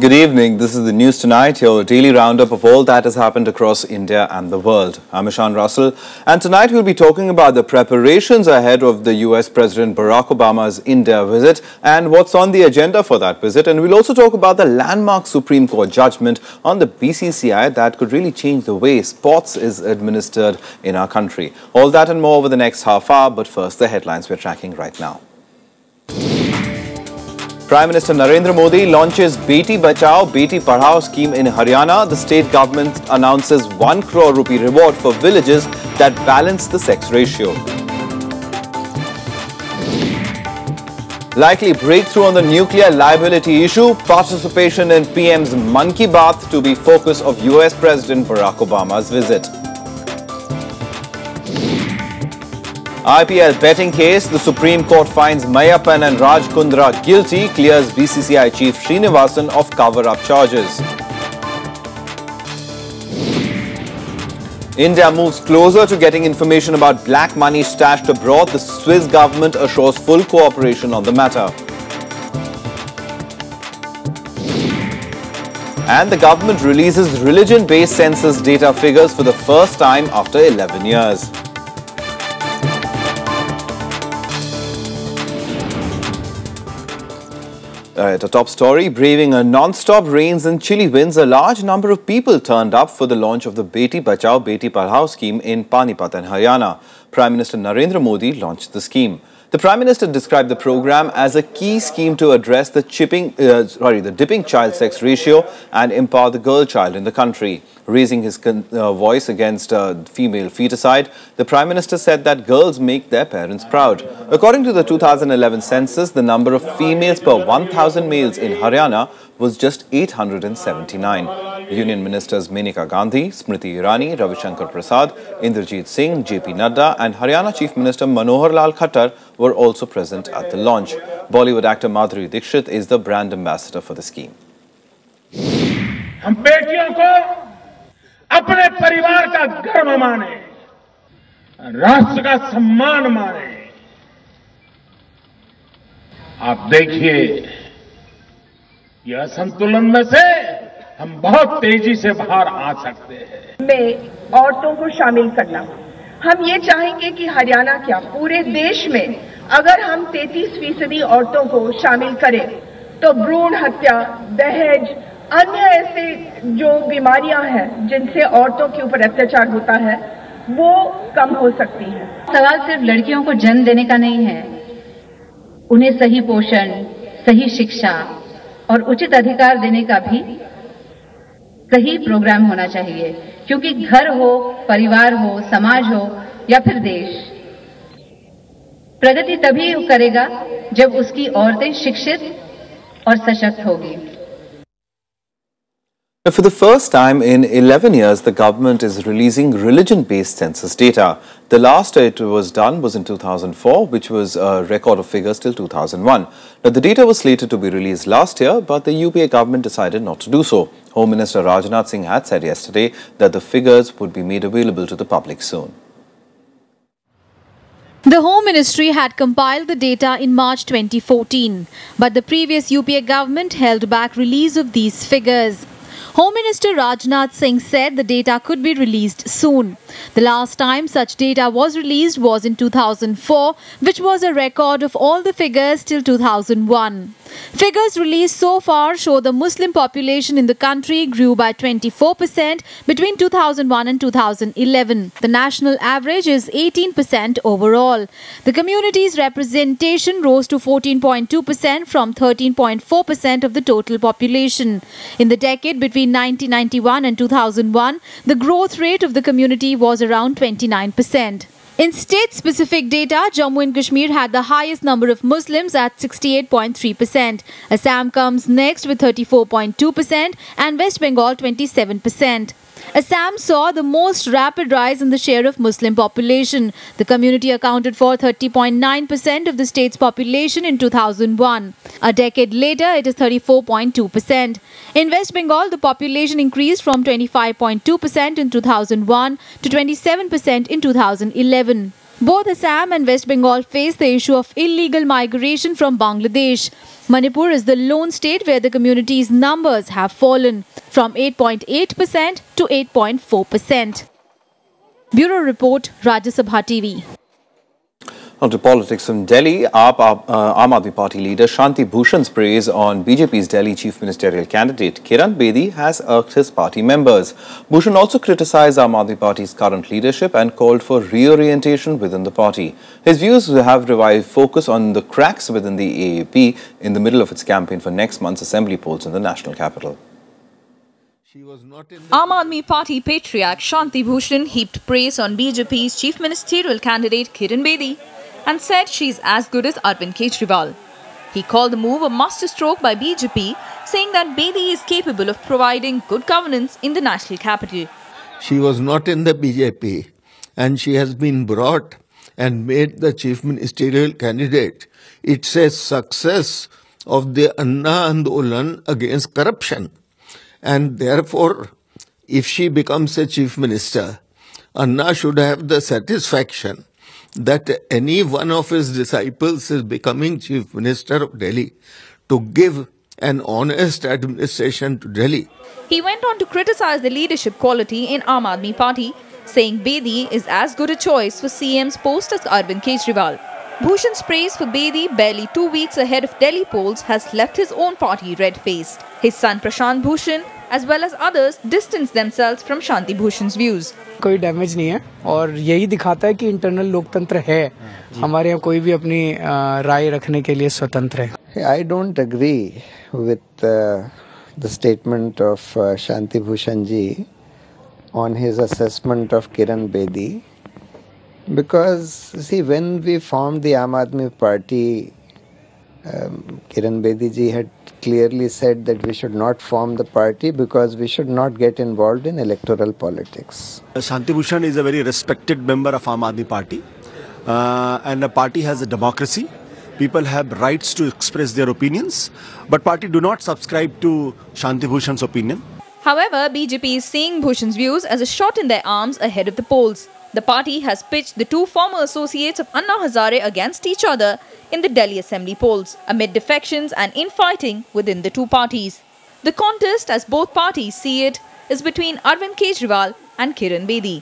Good evening. This is the News Tonight, your daily roundup of all that has happened across India and the world. I'm Ishan Russell, and tonight we'll be talking about the preparations ahead of the US President Barack Obama's India visit and what's on the agenda for that visit. And we'll also talk about the landmark Supreme Court judgment on the BCCI that could really change the way sports is administered in our country. All that and more over the next half hour, but first the headlines we're tracking right now. Prime Minister Narendra Modi launches Beti Bachao, Beti Padhao scheme in Haryana. The state government announces 1 crore rupee reward for villages that balance the sex ratio. Likely breakthrough on the nuclear liability issue. Participation in PM's Mann Ki Baat to be focus of US President Barack Obama's visit. IPL betting case, the Supreme Court finds Mayappan and Raj Kundra guilty, clears BCCI Chief Srinivasan of cover-up charges. India moves closer to getting information about black money stashed abroad. The Swiss government assures full cooperation on the matter. And the government releases religion-based census data figures for the first time after 11 years. At a top story, braving a non-stop rains and chilly winds, a large number of people turned up for the launch of the Beti Bachao, Beti Padhao scheme in Panipat and Haryana. Prime Minister Narendra Modi launched the scheme. The Prime Minister described the program as a key scheme to address the dipping child sex ratio and empower the girl child in the country. Raising his voice against female feticide, the Prime Minister said that girls make their parents proud. According to the 2011 census, the number of females per 1,000 males in Haryana was just 879. Union Ministers Menaka Gandhi, Smriti Irani, Ravi Shankar Prasad, Inderjeet Singh, JP Nadda and Haryana Chief Minister Manohar Lal Khattar were also present at the launch. Bollywood actor Madhuri Dixit is the brand ambassador for the scheme. हम बेटियों को अपने परिवार का गर्व माने, राष्ट्र का सम्मान माने। आप देखिए, यह संतुलन में से हम बहुत तेजी से बाहर आ सकते हैं। में औरतों को शामिल करना, हम ये चाहेंगे कि हरियाणा क्या पूरे देश में अगर हम 33% औरतों को शामिल करें तो भ्रूण हत्या, दहेज, अन्य ऐसे जो बीमारियां हैं जिनसे औरतों के ऊपर अत्याचार होता है वो कम हो सकती है। सवाल सिर्फ लड़कियों को जन्म देने का नहीं है, उन्हें सही पोषण, सही शिक्षा और उचित अधिकार देने का भी सही प्रोग्राम होना चाहिए, क्योंकि घर हो, परिवार हो, समाज हो या फिर देश, प्रगति तभी करेगा जब उसकी औरतें शिक्षित और सशक्त होगी। For the first time in 11 years, the government is releasing religion-based census data. The last it was done was in 2004, which was a record of figures till 2001. Now, the data was slated to be released last year, but the UPA government decided not to do so. Home Minister Rajnath Singh had said yesterday that the figures would be made available to the public soon. The Home Ministry had compiled the data in March 2014, but the previous UPA government held back release of these figures. Home Minister Rajnath Singh said the data could be released soon. The last time such data was released was in 2004, which was a record of all the figures till 2001. Figures released so far show the Muslim population in the country grew by 24% between 2001 and 2011. The national average is 18% overall. The community's representation rose to 14.2% from 13.4% of the total population. In the decade between 1991 and 2001, the growth rate of the community was around 29%. In state-specific data, Jammu and Kashmir had the highest number of Muslims at 68.3%. Assam comes next with 34.2% and West Bengal 27%. Assam saw the most rapid rise in the share of Muslim population. The community accounted for 30.9% of the state's population in 2001. A decade later, it is 34.2%. In West Bengal, the population increased from 25.2% in 2001 to 27% in 2011. Both Assam and West Bengal face the issue of illegal migration from Bangladesh. Manipur is the lone state where the community's numbers have fallen from 8.8% to 8.4%. Bureau Report, Rajya Sabha TV. On to politics from Delhi, Aam Aadmi Party leader Shanti Bhushan's praise on BJP's Delhi chief ministerial candidate Kiran Bedi has irked his party members. Bhushan also criticized Aam Aadmi Party's current leadership and called for reorientation within the party. His views have revived focus on the cracks within the AAP in the middle of its campaign for next month's assembly polls in the national capital. Aam Aadmi Party patriarch Shanti Bhushan heaped praise on BJP's chief ministerial candidate Kiran Bedi and said she's as good as Arvind Kejriwal. He called the move a masterstroke by BJP, saying that Bedi is capable of providing good governance in the national capital. She was not in the BJP and she has been brought and made the chief ministerial candidate. It's a success of the Anna Andolan against corruption. And therefore, if she becomes a chief minister, Anna should have the satisfaction that any one of his disciples is becoming chief minister of Delhi to give an honest administration to Delhi. He went on to criticize the leadership quality in Aam Aadmi Party, saying Bedi is as good a choice for CM's post as Arvind Kejriwal. Bhushan's praise for Bedi barely 2 weeks ahead of Delhi polls has left his own party red-faced. His son Prashant Bhushan, as well as others, distanced themselves from Shanti Bhushan's views. कोई damage नहीं है और यही दिखाता है कि internal लोकतंत्र है. हमारे यहाँ कोई भी अपनी राय रखने के लिए स्वतंत्र है. I don't agree with the statement of Shanti Bhushan ji on his assessment of Kiran Bedi, because see, when we formed the Aam Aadmi Party, Kiran Bedi ji had clearly said that we should not form the party because we should not get involved in electoral politics. Shanti Bhushan is a very respected member of Aam Aadmi Party, and the party has a democracy. People have rights to express their opinions, but party do not subscribe to Shanti Bhushan's opinion. However, BJP is seeing Bhushan's views as a shot in their arms ahead of the polls. The party has pitched the two former associates of Anna Hazare against each other in the Delhi Assembly polls, amid defections and infighting within the two parties. The contest, as both parties see it, is between Arvind Kejriwal and Kiran Bedi.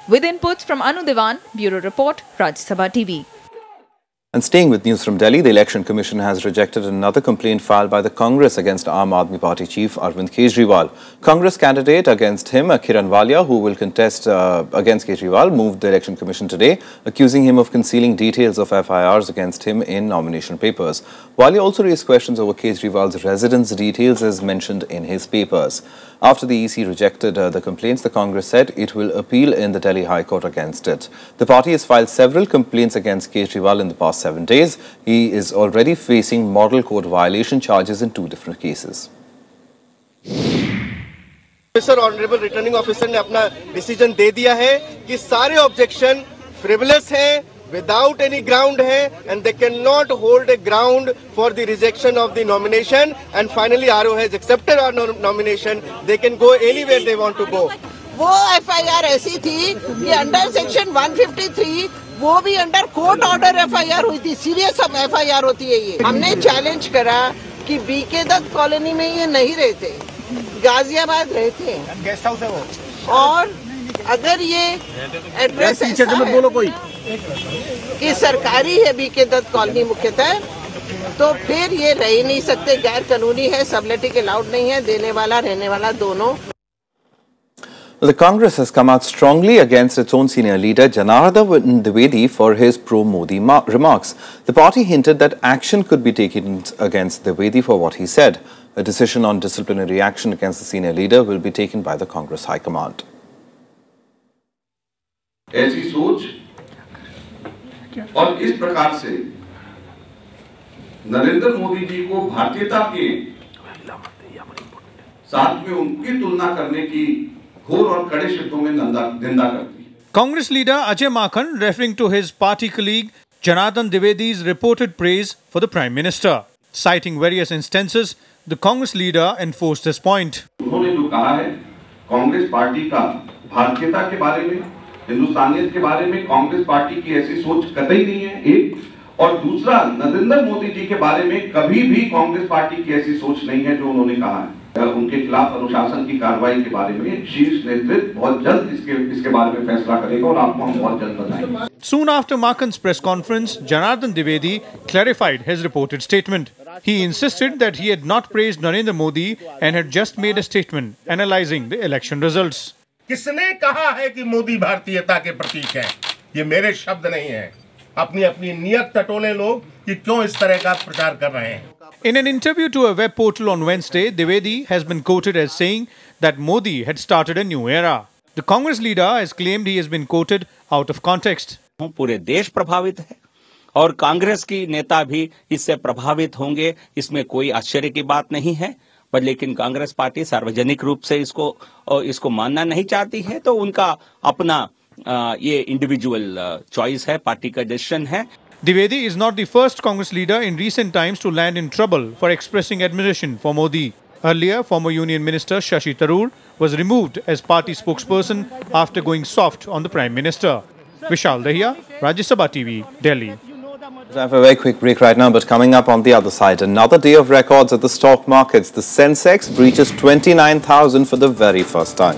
With inputs from Anu Devan, Bureau Report, Rajya Sabha TV. And staying with news from Delhi, the Election Commission has rejected another complaint filed by the Congress against Aam Aadmi Party chief Arvind Kejriwal. Congress candidate against him, Kiran Walia, who will contest against Kejriwal, moved the Election Commission today, accusing him of concealing details of FIRs against him in nomination papers. Walia also raised questions over Kejriwal's residence details as mentioned in his papers. After the EC rejected the complaints, the Congress said it will appeal in the Delhi High Court against it. The party has filed several complaints against Kejriwal in the past 7 days. He is already facing model code violation charges in 2 different cases. Sir, Honorable Returning Officer ने अपना decision दे दिया है कि सारे objection frivolous हैं, without any ground है, and they cannot hold a ground for the rejection of the nomination. And finally, RO has accepted our nomination. They can go anywhere they want to go. वो FIR ऐसी थी कि under section 153 वो भी under court order FIR हुई थी. Serious FIR होती है ये. हमने चैलेंज करा कि बीके दत्त कॉलोनी में ये नहीं रहते, गाजियाबाद रहते हैं, गेस्ट हाउस है वो. और अगर ये एड्रेस बोलो कोई कि सरकारी है बीके दत्त कॉलोनी मुख्यतः, तो फिर ये रह ही नहीं सकते, गैर कानूनी है, सबलेटिंग अलाउड नहीं है, देने वाला रहने वाला दोनों. The Congress has come out strongly against its own senior leader Janardhan Dwivedi for his pro-Modi remarks. The party hinted that action could be taken against Dwivedi for what he said. A decision on disciplinary action against the senior leader will be taken by the Congress High Command. ऐसी सोच और इस प्रकार से नरेंद्र मोदी जी को भारतीयता के साथ में उनकी तुलना करने की घोर और कड़े शब्दों में निंदा करती है. Congress leader Ajay Makhan, referring to his party colleague Janardhan Dwivedi's reported praise for the Prime Minister. Citing various instances, the Congress leader enforced this point. उन्होंने जो कहा है कांग्रेस पार्टी का भारतीयता के बारे में हिंदुस्तानियत के बारे में कांग्रेस पार्टी की ऐसी सोच कतई नहीं है, एक। और दूसरा, नरेंद्र मोदी जी के बारे में कभी भी कांग्रेस पार्टी की ऐसी सोच नहीं है जो उन्होंने कहा है। उनके खिलाफ अनुशासन की कार्रवाई के बारे में शीर्ष नेतृत्व बहुत जल्द इसके बारे में फैसला करेगा और आपको हम बहुत जल्द बताएंगे। Soon after Makan's press conference, Janardhan Dwivedi clarified his reported statement. He insisted that he had not praised Narendra Modi and had just made a statement analyzing the election results. किसने कहा है कि मोदी भारतीयता के प्रतीक हैं? ये मेरे शब्द नहीं हैं। अपनी अपनी नियत टटोले लोग कि क्यों इस तरह का प्रचार कर रहे हैं। In an interview to a web portal on Wednesday, Dwivedi has been quoted as saying that Modi had started a new era. The Congress leader has claimed he has been quoted out of context. पूरे देश प्रभावित है और कांग्रेस की नेता भी इससे प्रभावित होंगे, इसमें कोई आश्चर्य की बात नहीं है। पर लेकिन कांग्रेस पार्टी सार्वजनिक रूप से इसको मानना नहीं चाहती है, तो उनका अपना ये इंडिविजुअल चॉइस है, पार्टी का डिसीजन है। Dwivedi is not the first Congress leader in recent times to land in trouble for expressing admiration for Modi. Earlier, former Union Minister Shashi Tharoor was removed as party spokesperson after going soft on the Prime Minister. Vishal Dahiya, Rajya Sabha TV, Delhi. We have a very quick break right now, but coming up on the other side, another day of records at the stock markets. The Sensex breaches 29,000 for the very first time.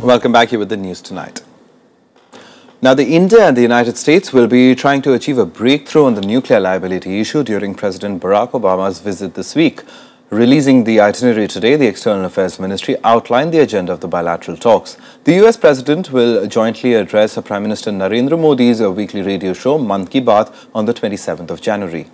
Welcome back here with the news tonight. Now, India and the United States will be trying to achieve a breakthrough on the nuclear liability issue during President Barack Obama's visit this week. Releasing the itinerary today, the External Affairs Ministry outlined the agenda of the bilateral talks. The US President will jointly address Prime Minister Narendra Modi's weekly radio show, Mann Ki Baat, on the 27th of January.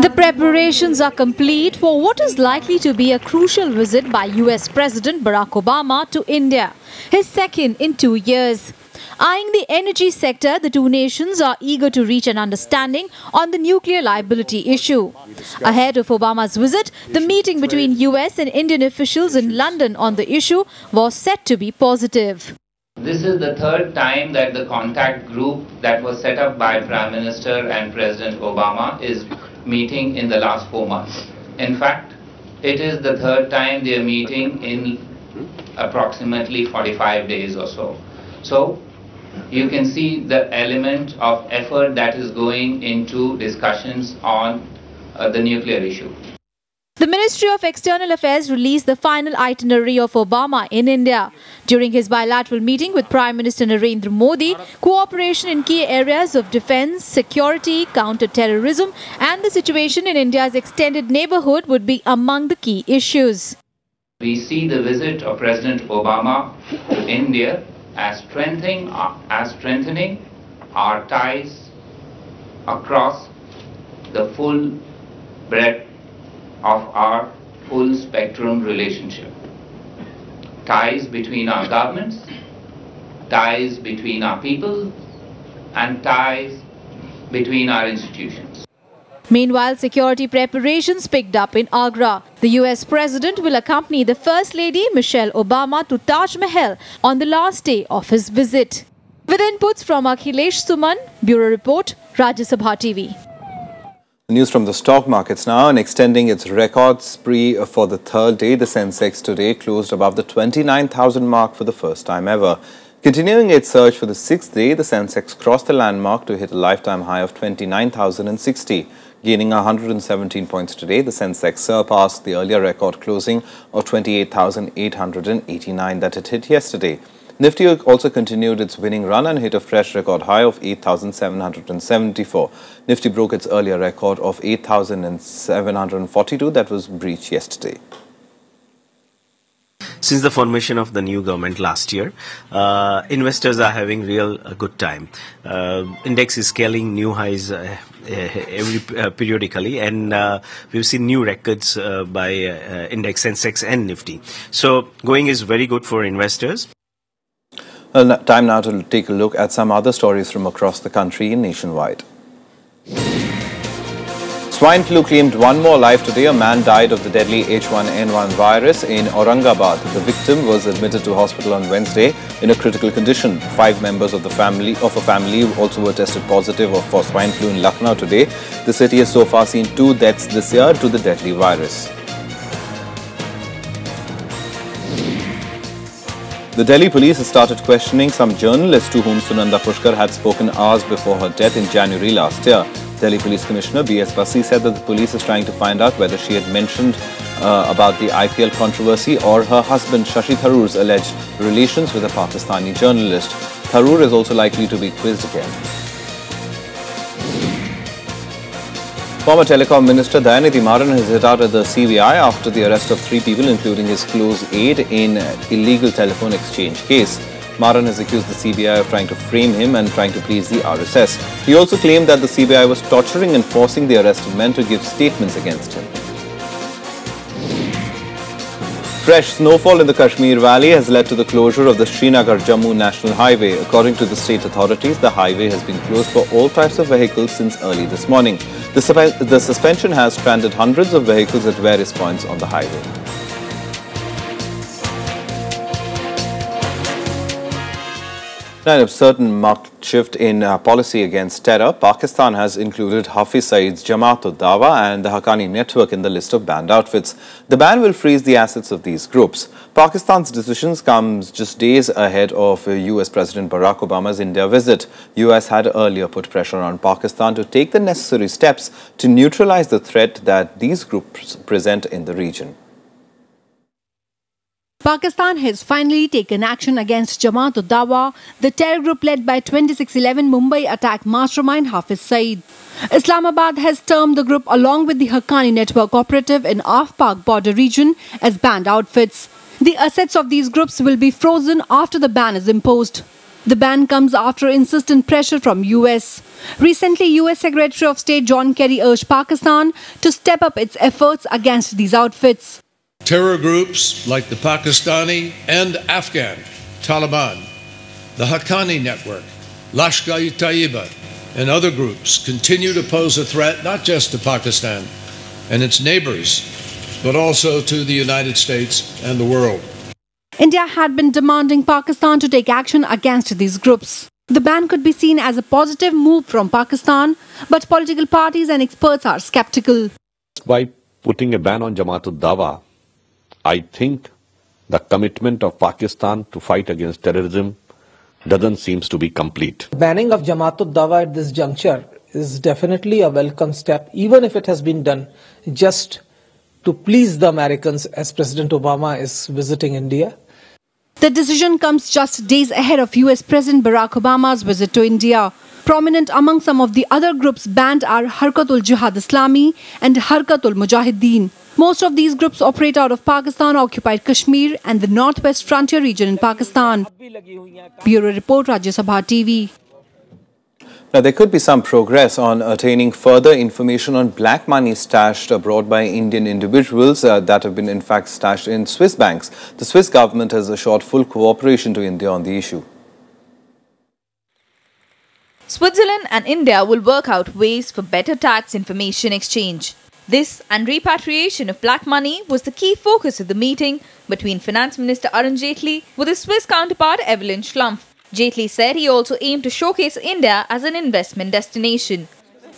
The preparations are complete for what is likely to be a crucial visit by US President Barack Obama to India, his second in 2 years. Eyeing the energy sector, the two nations are eager to reach an understanding on the nuclear liability issue. Ahead of Obama's visit, the meeting between US and Indian officials in London on the issue was set to be positive. This is the third time that the contact group that was set up by Prime Minister and President Obama is meeting in the last 4 months. In fact, it is the third time they are meeting in approximately 45 days or so. So, you can see the element of effort that is going into discussions on the nuclear issue. The Ministry of External Affairs released the final itinerary of Obama in India. During his bilateral meeting with Prime Minister Narendra Modi, cooperation in key areas of defence, security, counter-terrorism and the situation in India's extended neighbourhood would be among the key issues. We see the visit of President Obama to India as strengthening our ties across the full breadth of our full spectrum relationship. Ties between our governments, ties between our people, and ties between our institutions. Meanwhile, security preparations picked up in Agra. The US President will accompany the First Lady Michelle Obama to Taj Mahal on the last day of his visit. With inputs from Akhilesh Suman, Bureau Report, Rajya Sabha TV. News from the stock markets now, and extending its record spree for the third day, the Sensex today closed above the 29,000 mark for the first time ever. Continuing its surge for the sixth day, the Sensex crossed the landmark to hit a lifetime high of 29,060. Gaining 117 points today, the Sensex surpassed the earlier record closing of 28,889 that it hit yesterday. Nifty also continued its winning run and hit a fresh record high of 8,774. Nifty broke its earlier record of 8,742 that was breached yesterday. Since the formation of the new government last year, investors are having real good time. Index is scaling new highs periodically, and we've seen new records by Index, Sensex and Nifty. So going is very good for investors. Well, time now to take a look at some other stories from across the country and nationwide. Swine flu claimed one more life today. A man died of the deadly H1N1 virus in Aurangabad. The victim was admitted to hospital on Wednesday in a critical condition. 5 members of a family also were tested positive for swine flu in Lucknow today. The city has so far seen 2 deaths this year to the deadly virus. The Delhi police has started questioning some journalists to whom Sunanda Pushkar had spoken hours before her death in January last year. Delhi Police Commissioner B.S. Basi said that the police is trying to find out whether she had mentioned about the IPL controversy or her husband Shashi Tharoor's alleged relations with a Pakistani journalist. Tharoor is also likely to be quizzed again. Former Telecom Minister Dayanidhi Maran has hit out at the CBI after the arrest of 3 people, including his close aide, in illegal telephone exchange case. Maran has accused the CBI of trying to frame him and trying to please the RSS. He also claimed that the CBI was torturing and forcing the arrested men to give statements against him. Fresh snowfall in the Kashmir Valley has led to the closure of the Srinagar-Jammu National Highway. According to the state authorities, the highway has been closed for all types of vehicles since early this morning. The suspension has stranded hundreds of vehicles at various points on the highway. Now, a certain marked shift in policy against terror, Pakistan has included Hafiz Saeed's Jamaat-ud-Dawa and the Haqqani network in the list of banned outfits. The ban will freeze the assets of these groups. Pakistan's decision comes just days ahead of US President Barack Obama's India visit. US had earlier put pressure on Pakistan to take the necessary steps to neutralize the threat that these groups present in the region. Pakistan has finally taken action against Jamaat-ud-Dawa, the terror group led by 26/11 Mumbai attack mastermind Hafiz Saeed. Islamabad has termed the group along with the Haqqani network operative in Afpak border region as banned outfits. The assets of these groups will be frozen after the ban is imposed. The ban comes after insistent pressure from US. Recently, US Secretary of State John Kerry urged Pakistan to step up its efforts against these outfits. Terror groups like the Pakistani and Afghan Taliban, the Haqqani network, Lashkar-e-Taiba, and other groups continue to pose a threat not just to Pakistan and its neighbors, but also to the United States and the world. India had been demanding Pakistan to take action against these groups. The ban could be seen as a positive move from Pakistan, but political parties and experts are skeptical. By putting a ban on Jamaat-ud-Dawa, I think the commitment of Pakistan to fight against terrorism doesn't seem to be complete. Banning of Jamaat-ud-Dawa at this juncture is definitely a welcome step, even if it has been done just to please the Americans as President Obama is visiting India. The decision comes just days ahead of US President Barack Obama's visit to India. Prominent among some of the other groups banned are Harkat-ul-Jihad Islami and Harkat-ul-Mujahideen. Most of these groups operate out of Pakistan-occupied Kashmir and the northwest frontier region in Pakistan. Bureau Report, Rajya Sabha TV. Now, there could be some progress on attaining further information on black money stashed abroad by Indian individuals that have been in fact stashed in Swiss banks. The Swiss government has assured full cooperation to India on the issue. Switzerland and India will work out ways for better tax information exchange. This and repatriation of black money was the key focus of the meeting between Finance Minister Arun Jaitley with his Swiss counterpart Evelyn Schlumpf. Jaitley said he also aimed to showcase India as an investment destination.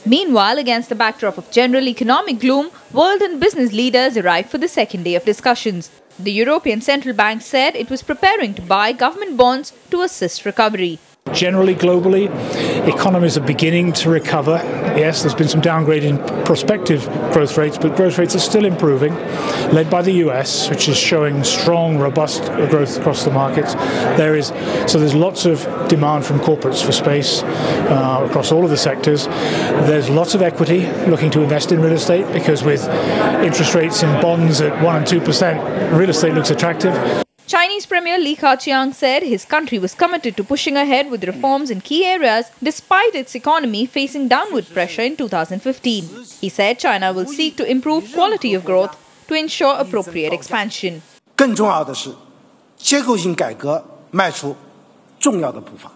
Meanwhile, against the backdrop of general economic gloom, world and business leaders arrived for the second day of discussions. The European Central Bank said it was preparing to buy government bonds to assist recovery. Generally, globally, economies are beginning to recover. Yes, there's been some downgrading in prospective growth rates, but growth rates are still improving, led by the US, which is showing strong, robust growth across the markets. So there's lots of demand from corporates for space across all of the sectors. There's lots of equity looking to invest in real estate because with interest rates in bonds at 1% and 2%, real estate looks attractive. Chinese Premier Li Keqiang said his country was committed to pushing ahead with reforms in key areas despite its economy facing downward pressure in 2015. He said China will seek to improve quality of growth to ensure appropriate expansion. 更重要的是，结构性改革迈出重要的步伐。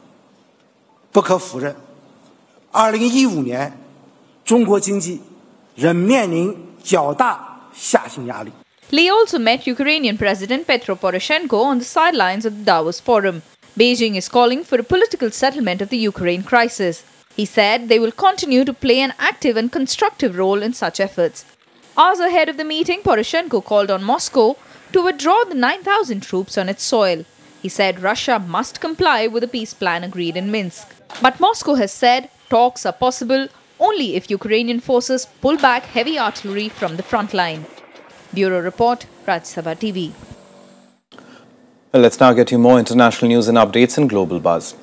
不可否认，2015年中国经济仍面临较大下行压力。 Lee also met Ukrainian President Petro Poroshenko on the sidelines of the Davos Forum. Beijing is calling for a political settlement of the Ukraine crisis. He said they will continue to play an active and constructive role in such efforts. Hours ahead of the meeting, Poroshenko called on Moscow to withdraw the 9,000 troops on its soil. He said Russia must comply with the peace plan agreed in Minsk. But Moscow has said talks are possible only if Ukrainian forces pull back heavy artillery from the front line. Bureau Report, Rajya TV. Well, let's now get you more international news and updates in Global Buzz.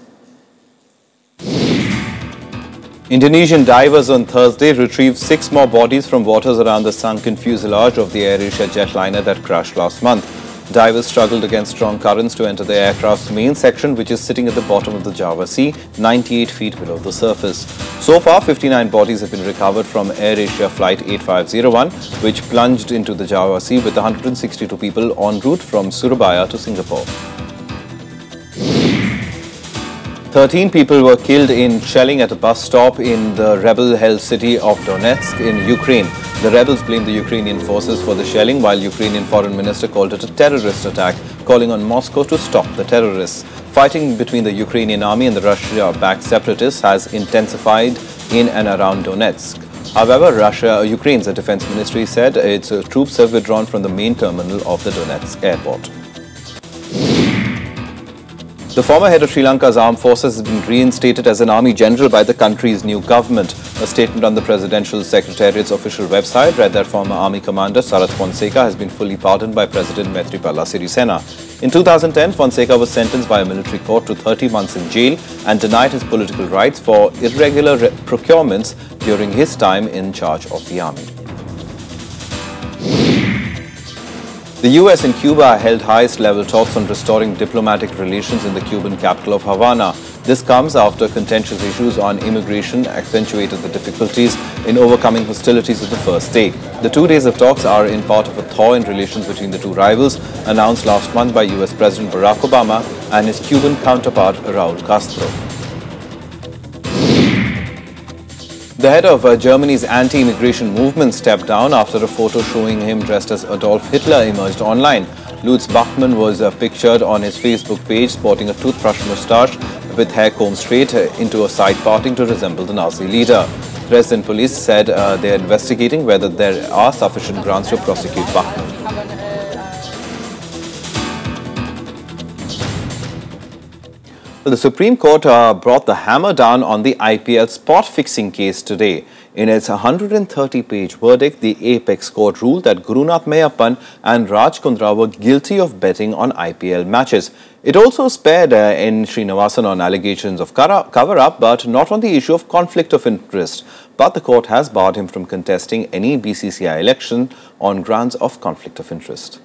Indonesian divers on Thursday retrieved 6 more bodies from waters around the sunken fuselage of the AirAsia jetliner that crashed last month. Divers struggled against strong currents to enter the aircraft's main section, which is sitting at the bottom of the Java Sea, 98 feet below the surface. So far, 59 bodies have been recovered from AirAsia Flight 8501, which plunged into the Java Sea with 162 people en route from Surabaya to Singapore. 13 people were killed in shelling at a bus stop in the rebel-held city of Donetsk in Ukraine. The rebels blamed the Ukrainian forces for the shelling, while Ukrainian Foreign Minister called it a terrorist attack, calling on Moscow to stop the terrorists. Fighting between the Ukrainian army and the Russia-backed separatists has intensified in and around Donetsk. However, Ukraine's defense ministry said its troops have withdrawn from the main terminal of the Donetsk airport. The former head of Sri Lanka's armed forces has been reinstated as an army general by the country's new government. A statement on the Presidential Secretariat's official website read that former army commander Sarath Fonseca has been fully pardoned by President Maithripala Sirisena. In 2010, Fonseca was sentenced by a military court to 30 months in jail and denied his political rights for irregular procurements during his time in charge of the army. The US and Cuba held highest-level talks on restoring diplomatic relations in the Cuban capital of Havana. This comes after contentious issues on immigration accentuated the difficulties in overcoming hostilities of the first day. The 2 days of talks are in part of a thaw in relations between the two rivals, announced last month by US President Barack Obama and his Cuban counterpart Raul Castro. The head of Germany's anti-immigration movement stepped down after a photo showing him dressed as Adolf Hitler emerged online. Lutz Bachmann was pictured on his Facebook page sporting a toothbrush moustache with hair combed straight into a side parting to resemble the Nazi leader. Dresden police said they are investigating whether there are sufficient grounds to prosecute Bachmann. The Supreme Court brought the hammer down on the IPL spot-fixing case today. In its 130-page verdict, the Apex Court ruled that Gurunath Mayappan and Raj Kundra were guilty of betting on IPL matches. It also spared N. Srinivasan on allegations of cover-up, but not on the issue of conflict of interest. But the court has barred him from contesting any BCCI election on grounds of conflict of interest.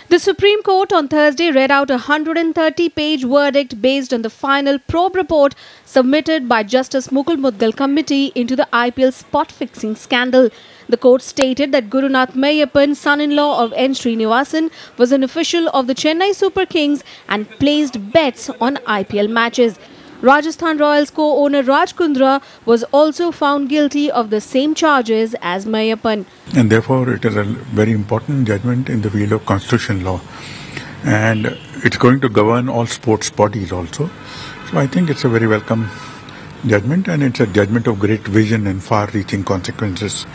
The Supreme Court on Thursday read out a 130-page verdict based on the final probe report submitted by Justice Mukul Mudgal Committee into the IPL spot-fixing scandal. The court stated that Gurunath Mayappan, son-in-law of N. Srinivasan, was an official of the Chennai Super Kings and placed bets on IPL matches. Rajasthan Royals co-owner Raj Kundra was also found guilty of the same charges as Mayappan. And therefore, it is a very important judgment in the field of constitutional law. And it's going to govern all sports bodies also. So I think it's a very welcome judgment, and it's a judgment of great vision and far-reaching consequences.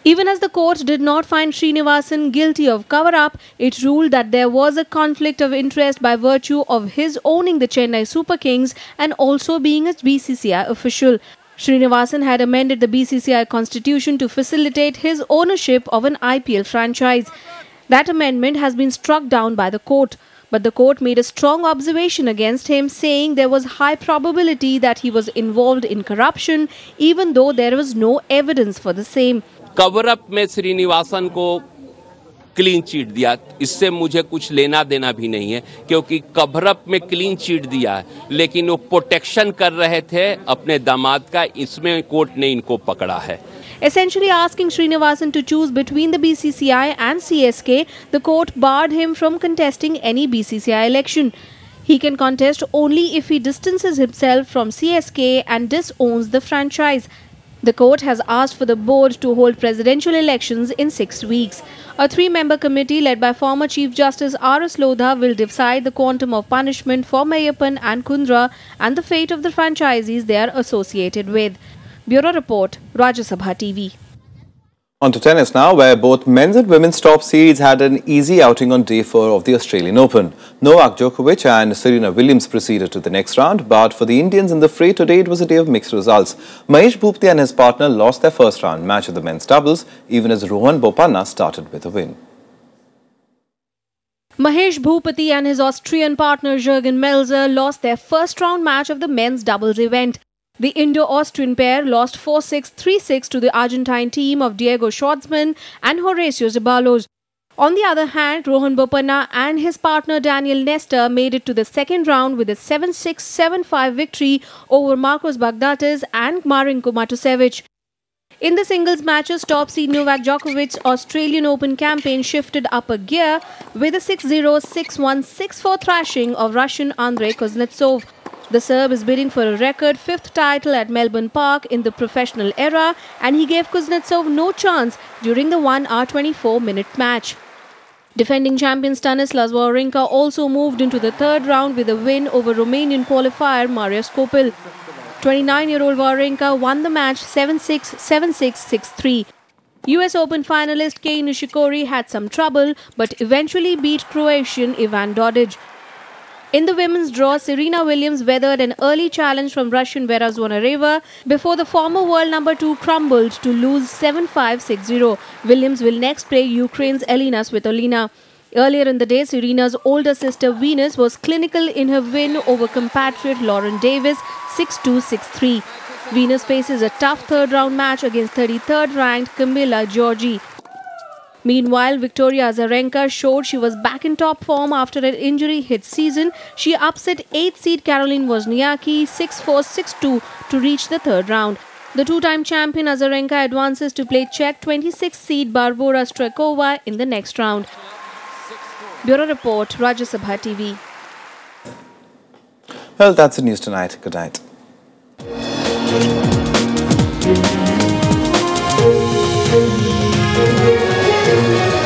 Even as the court did not find Srinivasan guilty of cover-up, it ruled that there was a conflict of interest by virtue of his owning the Chennai Super Kings and also being a BCCI official. Srinivasan had amended the BCCI constitution to facilitate his ownership of an IPL franchise. That amendment has been struck down by the court. But the court made a strong observation against him, saying there was high probability that he was involved in corruption, even though there was no evidence for the same. Cover up में श्रीनिवासन को clean chit दिया, इससे मुझे कुछ लेना देना भी नहीं है, क्योंकि कवर अप में क्लीन चिट दिया है, लेकिन वो प्रोटेक्शन कर रहे थे अपने दामाद का, इसमें कोर्ट ने इनको पकड़ा है. Essentially asking Srinivasan to choose between the BCCI and CSK, the court barred him from contesting any BCCI election. He can contest only if he distances himself from CSK and disowns the franchise. The court has asked for the board to hold presidential elections in 6 weeks. A 3-member committee led by former Chief Justice R.S. Lodha will decide the quantum of punishment for Mayappan and Kundra and the fate of the franchisees they are associated with. Bureau Report, Rajya Sabha TV. On to tennis now, where both men's and women's top seeds had an easy outing on day 4 of the Australian Open. Novak Djokovic and Serena Williams proceeded to the next round, but for the Indians in the fray today, it was a day of mixed results. Mahesh Bhupathi and his partner lost their first round match of the men's doubles, even as Rohan Bopanna started with a win. Mahesh Bhupathi and his Austrian partner Jürgen Melzer lost their first round match of the men's doubles event. The Indo-Austrian pair lost 4-6, 3-6 to the Argentine team of Diego Schwartzman and Horacio Zeballos. On the other hand, Rohan Bopanna and his partner Daniel Nestor made it to the second round with a 7-6, 7-5 victory over Marcos Baghdatis and Marinko Matusevic. In the singles matches, top seed Novak Djokovic's Australian Open campaign shifted up a gear with a 6-0, 6-1, 6-4 thrashing of Russian Andrei Kuznetsov. The Serb is bidding for a record 5th title at Melbourne Park in the professional era, and he gave Kuznetsov no chance during the 1-hour 24-minute match. Defending champion Stanislas Wawrinka also moved into the third round with a win over Romanian qualifier Marius Copil. 29-year-old Wawrinka won the match 7-6, 7-6, 6-3. US Open finalist Kei Nishikori had some trouble but eventually beat Croatian Ivan Dodic. In the women's draw, Serena Williams weathered an early challenge from Russian Vera Zvonareva before the former world number 2 crumbled to lose 7-5, 6-0. Williams will next play Ukraine's Elina Svitolina. Earlier in the day, Serena's older sister Venus was clinical in her win over compatriot Lauren Davis 6-2, 6-3. Venus faces a tough third-round match against 33rd ranked Camila Giorgi. Meanwhile, Victoria Azarenka showed she was back in top form after an injury-hit season. She upset 8th seed Caroline Wozniacki 6-4, 6-2 to reach the third round. The two-time champion Azarenka advances to play Czech 26th seed Barbora Strykova in the next round. Bureau Report, Rajya Sabha TV. Well, that's the news tonight. Good night. Thank you.